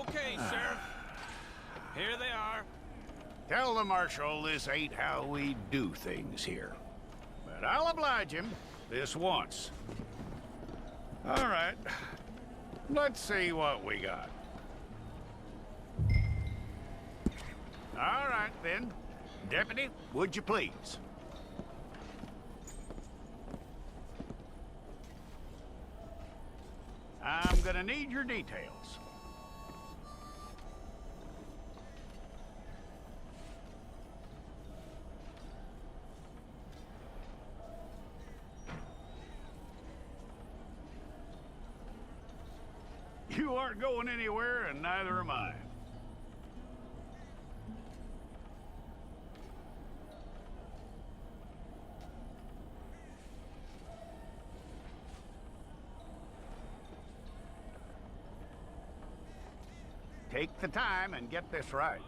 Okay, Sheriff. Here they are. Tell the Marshal this ain't how we do things here. But I'll oblige him this once. All right. Let's see what we got. All right, then. Deputy, would you please? I'm gonna need your details. You aren't going anywhere, and neither am I. Take the time and get this right.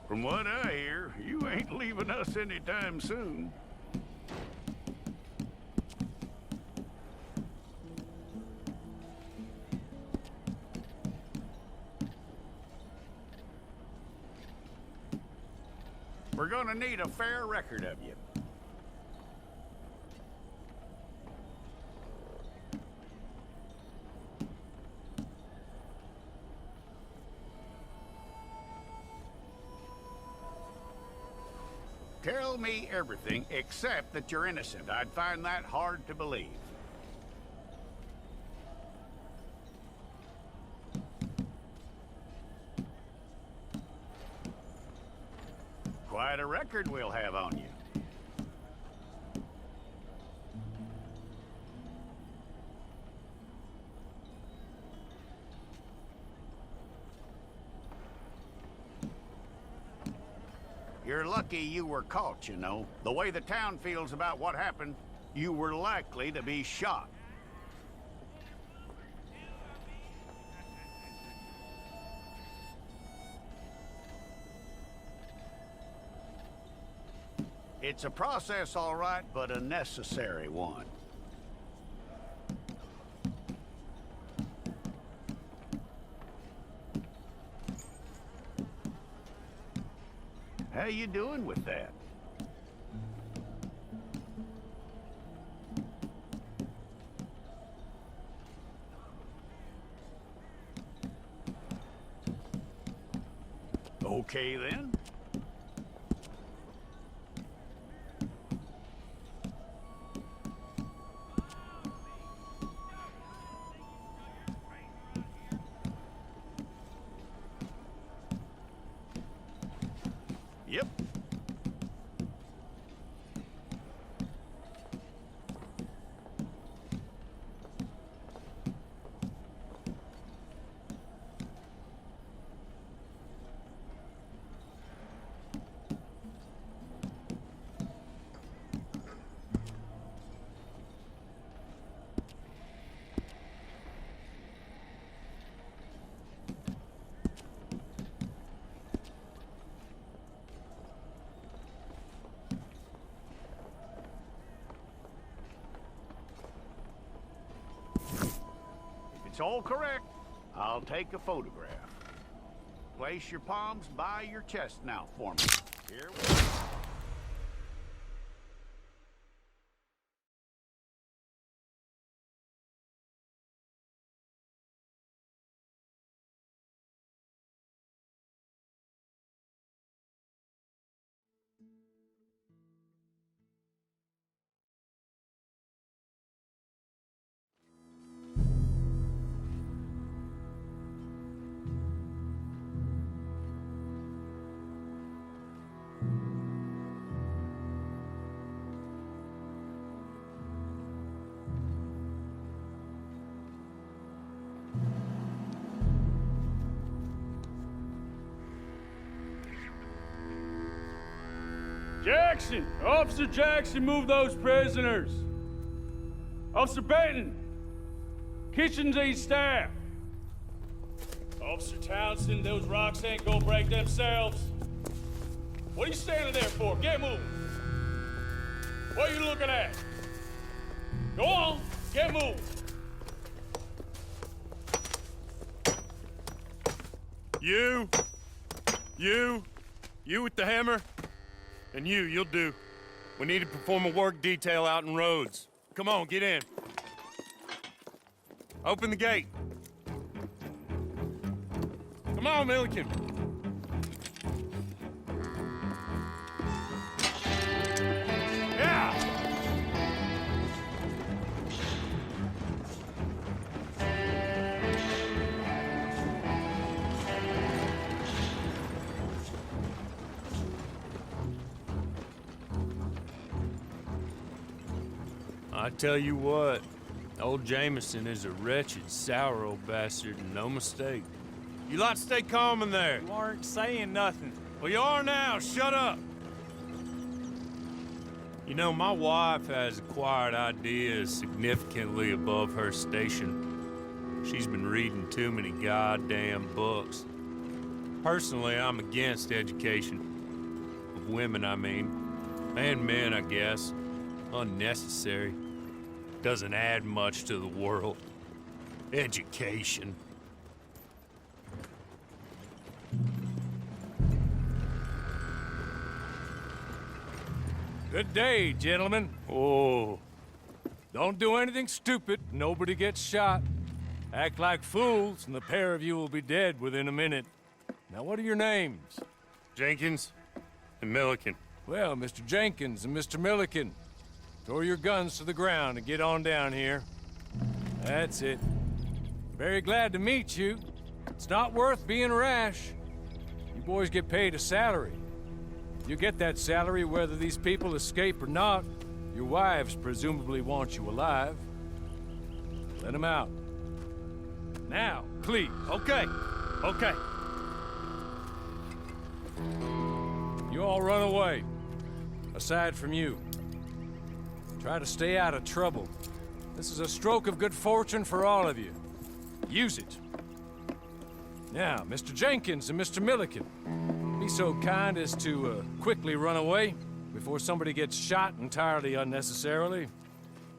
From what I hear, you ain't leaving us anytime soon. We're gonna need a fair record of you. Tell me everything except that you're innocent. I'd find that hard to believe. Quite a record we'll have on you. You're lucky you were caught, you know. The way the town feels about what happened, you were likely to be shot. It's a process, all right, but a necessary one. How you doing with that? Okay, then. Yep. It's all correct. I'll take a photograph. Place your palms by your chest now for me. Here we go. Jackson! Officer Jackson, move those prisoners! Officer Benton! Kitchens ain't staff! Officer Townsend, those rocks ain't gonna break themselves. What are you standing there for? Get moving. What are you looking at? Go on, get moving. You with the hammer? And you'll do. We need to perform a work detail out in Rhodes. Come on, get in. Open the gate. Come on, Milliken. Yeah! I tell you what, old Jameson is a wretched, sour old bastard, and no mistake. You lot stay calm in there. You aren't saying nothing. Well, you are now. Shut up. You know, my wife has acquired ideas significantly above her station. She's been reading too many goddamn books. Personally, I'm against education. Of women, I mean. And men, I guess. Unnecessary. Doesn't add much to the world. Education. Good day, gentlemen. Oh, Don't do anything stupid. Nobody gets shot. Act like fools, and the pair of you will be dead within a minute. Now, what are your names? Jenkins and Milliken. Well, Mr. Jenkins and Mr. Milliken, throw your guns to the ground and get on down here. That's it. Very glad to meet you. It's not worth being rash. You boys get paid a salary. You get that salary whether these people escape or not. Your wives presumably want you alive. Let them out. Now, please. Okay. You all run away. Aside from you. Try to stay out of trouble. This is a stroke of good fortune for all of you. Use it. Now, Mr. Jenkins and Mr. Milliken, be so kind as to quickly run away before somebody gets shot entirely unnecessarily.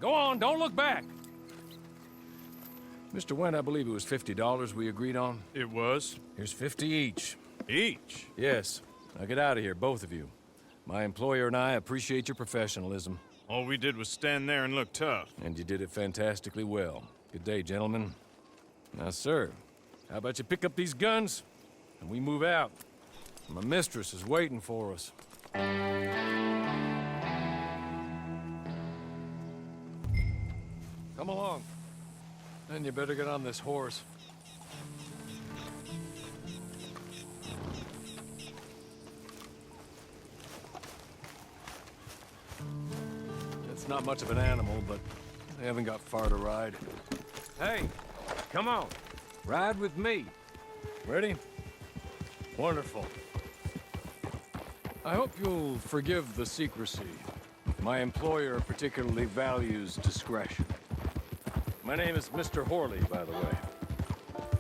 Go on, don't look back. Mr. Went, I believe it was $50 we agreed on. It was. Here's 50 each. Each? Yes. Now get out of here, both of you. My employer and I appreciate your professionalism. All we did was stand there and look tough. And you did it fantastically well. Good day, gentlemen. Now, sir, how about you pick up these guns and we move out? My mistress is waiting for us. Come along. Then you better get on this horse. It's not much of an animal, but they haven't got far to ride. Hey, come on. Ride with me. Ready? Wonderful. I hope you'll forgive the secrecy. My employer particularly values discretion. My name is Mr. Horley, by the way.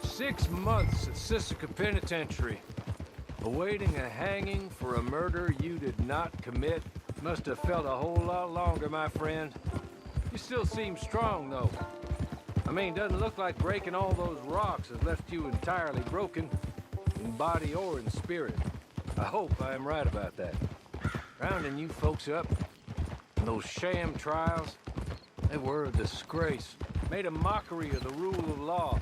6 months at Sisika Penitentiary, awaiting a hanging for a murder you did not commit. Must have felt a whole lot longer, my friend. You still seem strong, though. I mean, doesn't look like breaking all those rocks has left you entirely broken, in body or in spirit. I hope I am right about that. Rounding you folks up, and those sham trials, they were a disgrace. Made a mockery of the rule of law.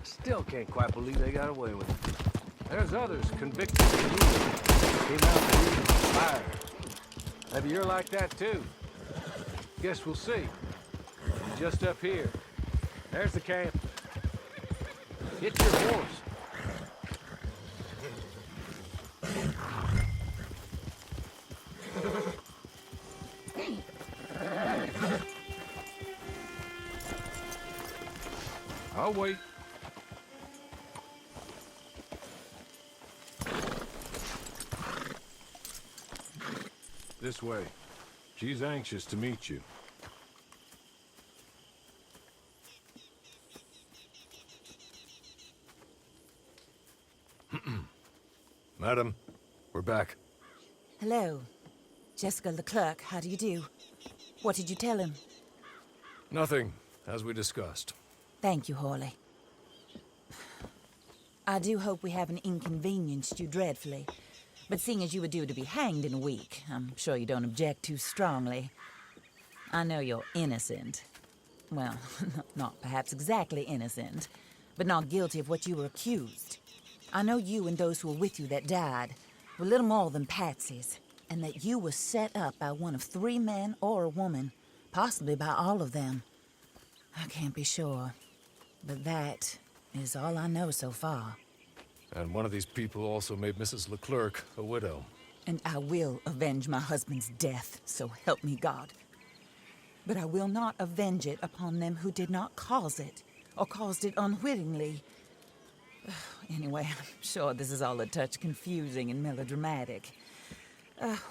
Still can't quite believe they got away with it. There's others convicted of you. Came out breathing fire. Maybe you're like that too. Guess we'll see. Just up here. There's the camp. Get your horse. I'll wait. This way. She's anxious to meet you. Madam, we're back. Hello. Jessica Leclerc, how do you do? What did you tell him? Nothing, as we discussed. Thank you, Hawley. I do hope we haven't inconvenienced you dreadfully. But seeing as you were due to be hanged in a week, I'm sure you don't object too strongly. I know you're innocent. Well, not perhaps exactly innocent, but not guilty of what you were accused. I know you and those who were with you that died were little more than patsies, and that you were set up by one of 3 men or a woman, possibly by all of them. I can't be sure, but that is all I know so far. And one of these people also made Mrs. Leclerc a widow. And I will avenge my husband's death, so help me God. But I will not avenge it upon them who did not cause it, or caused it unwittingly. Anyway, I'm sure this is all a touch confusing and melodramatic.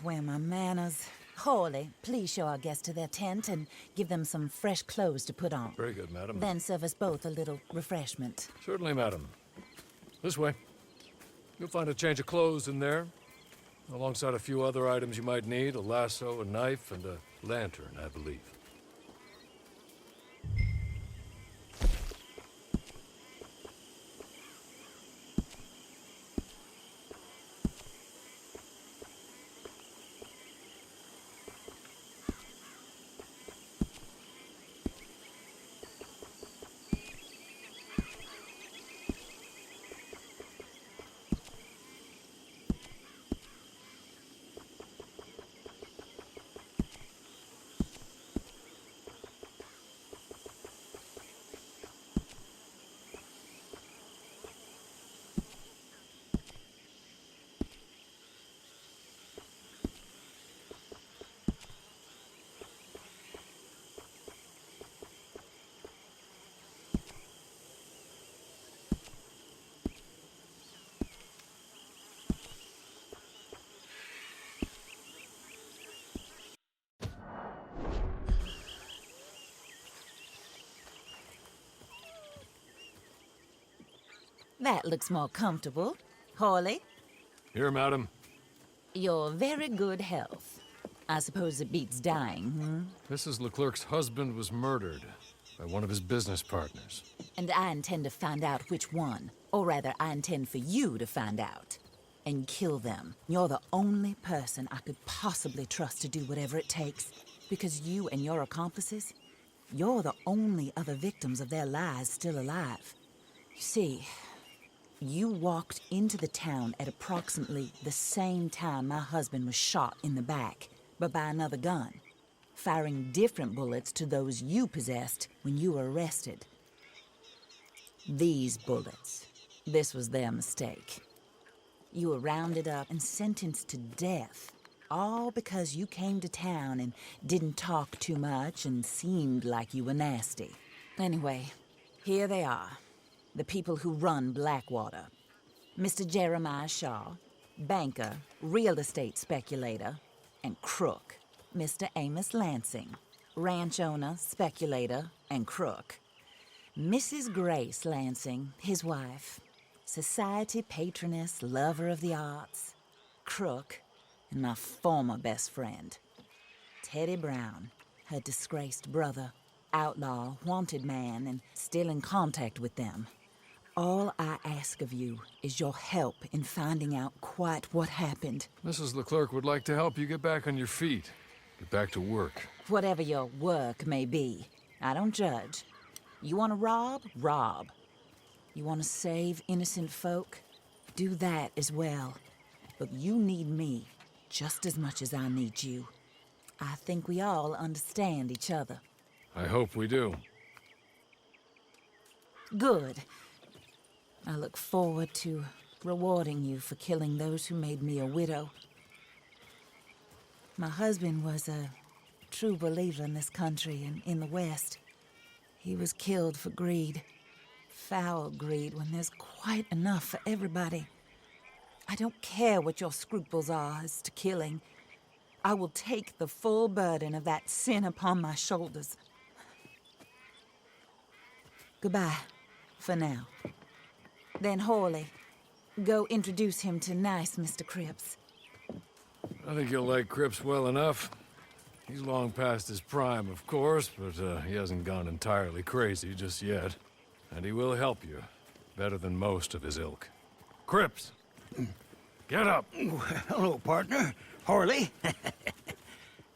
Where are my manners? Hawley, please show our guests to their tent and give them some fresh clothes to put on. Very good, madam. Then serve us both a little refreshment. Certainly, madam. This way. You'll find a change of clothes in there, alongside a few other items you might need, a lasso, a knife, and a lantern, I believe. That looks more comfortable. Hawley, Here, madam. your very good health. I suppose it beats dying, Mrs. Leclerc's husband was murdered by one of his business partners. And I intend to find out which one. Or rather, I intend for you to find out. And kill them. You're the only person I could possibly trust to do whatever it takes. Because you and your accomplices, you're the only other victims of their lies still alive. You see, you walked into the town at approximately the same time my husband was shot in the back, but by another gun, firing different bullets to those you possessed when you were arrested. These bullets, this was their mistake. You were rounded up and sentenced to death, all because you came to town and didn't talk too much and seemed like you were nasty. Anyway, here they are. The people who run Blackwater. Mr. Jeremiah Shaw, banker, real estate speculator, and crook. Mr. Amos Lansing, ranch owner, speculator, and crook. Mrs. Grace Lansing, his wife, society patroness, lover of the arts, crook, and my former best friend. Teddy Brown, her disgraced brother, outlaw, wanted man, and still in contact with them. All I ask of you is your help in finding out quite what happened. Mrs. Leclerc would like to help you get back on your feet. Get back to work. Whatever your work may be, I don't judge. You want to rob? Rob. You want to save innocent folk? Do that as well. But you need me just as much as I need you. I think we all understand each other. I hope we do. Good. I look forward to rewarding you for killing those who made me a widow. My husband was a true believer in this country and in the West. He was killed for greed. Foul greed when there's quite enough for everybody. I don't care what your scruples are as to killing. I will take the full burden of that sin upon my shoulders. Goodbye, for now. Then Hawley, go introduce him to nice Mr. Cripps. I think you'll like Cripps well enough. He's long past his prime, of course, but he hasn't gone entirely crazy just yet. And he will help you, better than most of his ilk. Cripps! Get up! Hello, partner. Harley.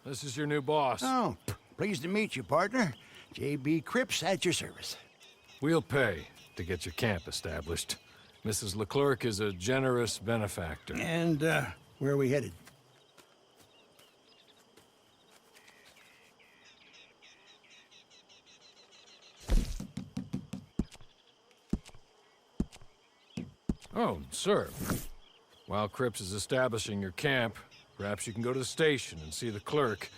This is your new boss. Oh, pleased to meet you, partner. J.B. Cripps at your service. We'll pay to get your camp established. Mrs. Leclerc is a generous benefactor. And, where are we headed? Oh, sir. While Cripps is establishing your camp, perhaps you can go to the station and see the clerk,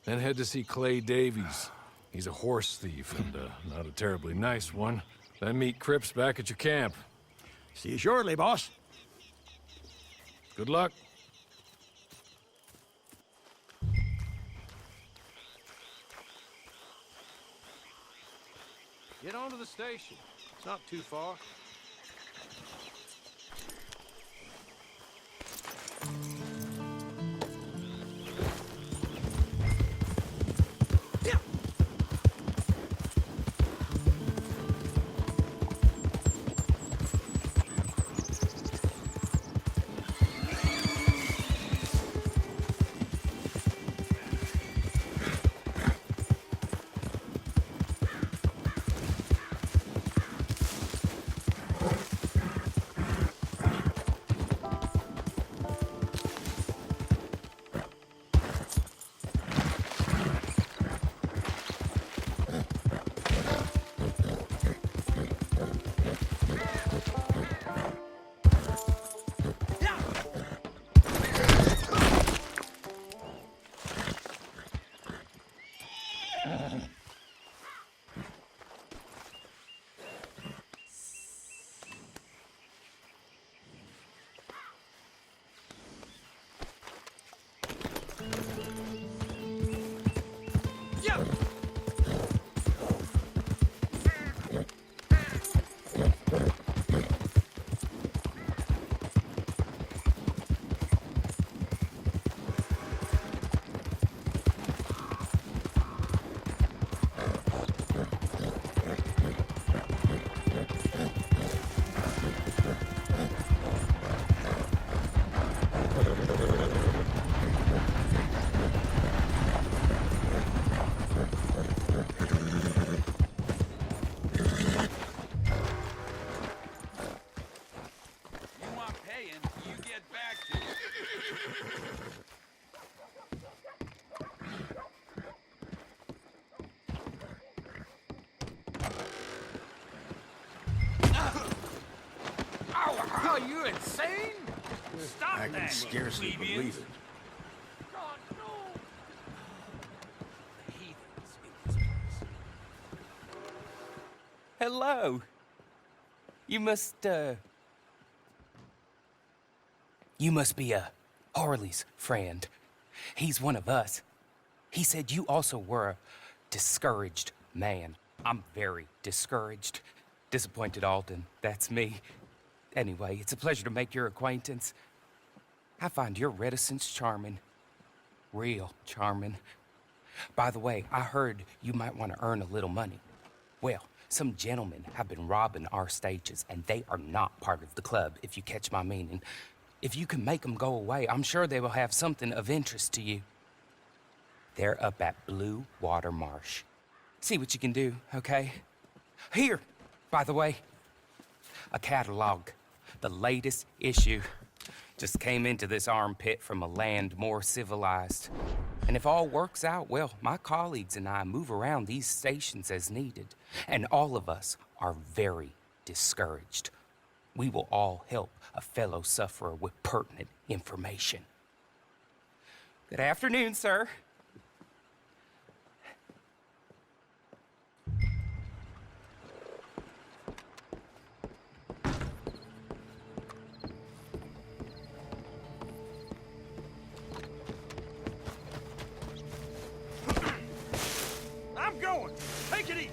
then head to see Clay Davies. He's a horse thief, and not a terribly nice one. Then meet Cripps back at your camp. See you shortly, boss. Good luck. Get on to the station. It's not too far. Are you insane? Stop I can scarcely believe it. Hello. You must be Harley's friend. He's one of us. He said you also were a discouraged man. I'm very discouraged. Disappointed Alden, that's me. Anyway, it's a pleasure to make your acquaintance. I find your reticence charming. Real charming. By the way, I heard you might want to earn a little money. Well, some gentlemen have been robbing our stages, and they are not part of the club, if you catch my meaning. If you can make them go away, I'm sure they will have something of interest to you. They're up at Blue Water Marsh. See what you can do, okay? Here, by the way, a catalog. The latest issue. Just came into this armpit from a land more civilized. And if all works out, well, my colleagues and I move around these stations as needed. And all of us are very discouraged. We will all help a fellow sufferer with pertinent information. Good afternoon, sir. I'm going. Take it easy.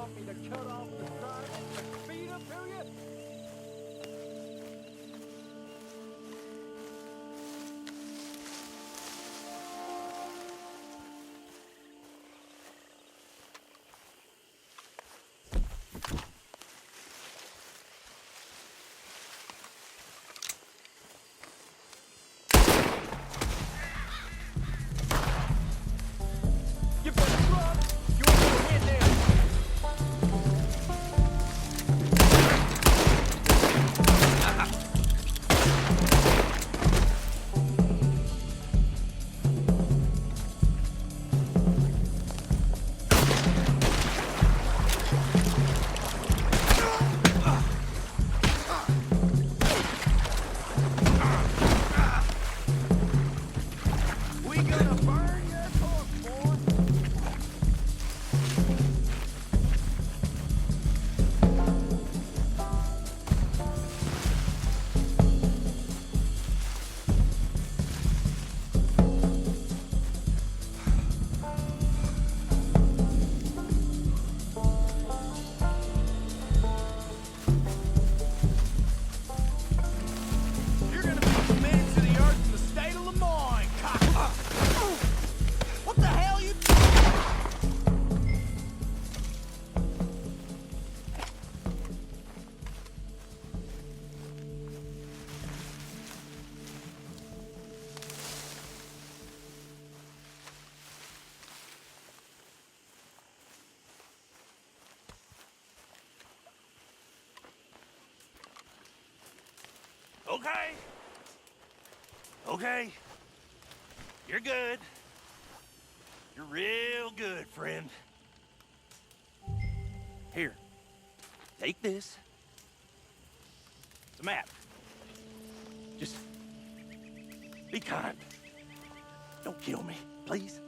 want me to cut off the private and feed him to you? You better run! You're gonna win there! We gonna burn your corpse, boy. You're gonna be committed to the earth in the state of Lemoyne, cock. What the hell you? Okay. Okay. You're good. You're real good, friend. Here. Take this. It's a map. Just be kind. Don't kill me, please.